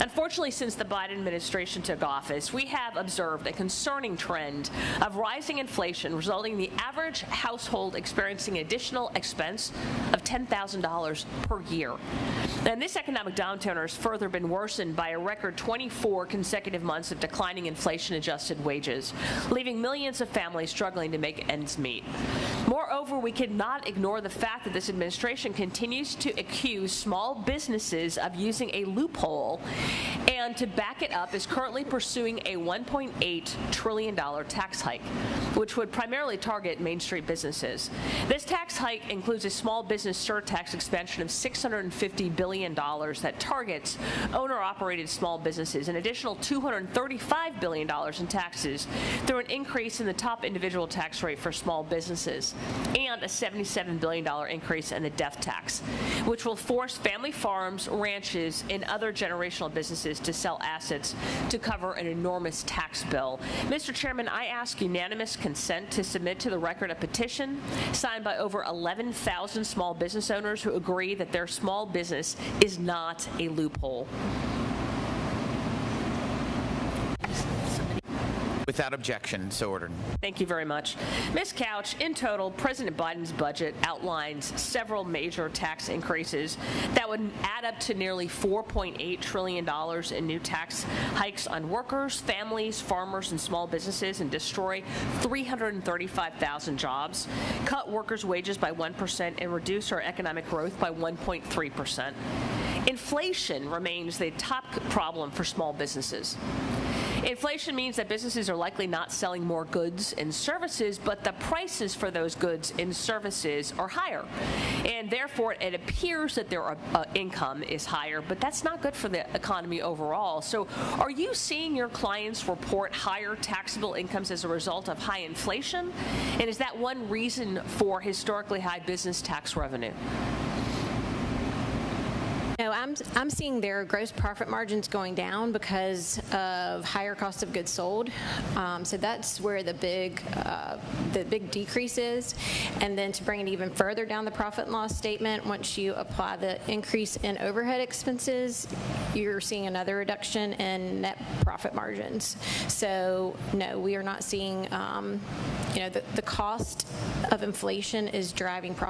Unfortunately, since the Biden administration took office, we have observed a concerning trend of rising inflation, resulting in the average household experiencing additional expense of $10,000 per year. And this economic downturn has further been worsened by a record 24 consecutive months of declining inflation-adjusted wages, leaving millions of families struggling to make ends meet. Moreover, we cannot ignore the fact that this administration continues to accuse small businesses of using a loophole, and to back it up is currently pursuing a $1.8 trillion tax hike, which would primarily target Main Street businesses. This tax hike includes a small business surtax expansion of $650 billion that targets owner-operated small businesses, an additional $235 billion in taxes through an increase in the top individual tax rate for small businesses, and a $77 billion increase in the death tax, which will force family farms, ranches, and other generational businesses to sell assets to cover an enormous tax bill. Mr. Chairman, I ask unanimous consent to submit to the record a petition signed by over 11,000 small business owners who agree that their small business is not a loophole. Without objection, so ordered. Thank you very much. Ms. Couch, in total, President Biden's budget outlines several major tax increases that would add up to nearly $4.8 trillion in new tax hikes on workers, families, farmers, and small businesses, and destroy 335,000 jobs, cut workers' wages by 1%, and reduce our economic growth by 1.3%. Inflation remains the top problem for small businesses. Inflation means that businesses are likely not selling more goods and services, but the prices for those goods and services are higher. And therefore, it appears that their income is higher, but that's not good for the economy overall. So are you seeing your clients report higher taxable incomes as a result of high inflation? And is that one reason for historically high business tax revenue? No, I'm seeing their gross profit margins going down because of higher cost of goods sold. So that's where the big decrease is. And then to bring it even further down the profit and loss statement, once you apply the increase in overhead expenses, you're seeing another reduction in net profit margins. So no, we are not seeing, the cost of inflation is driving profit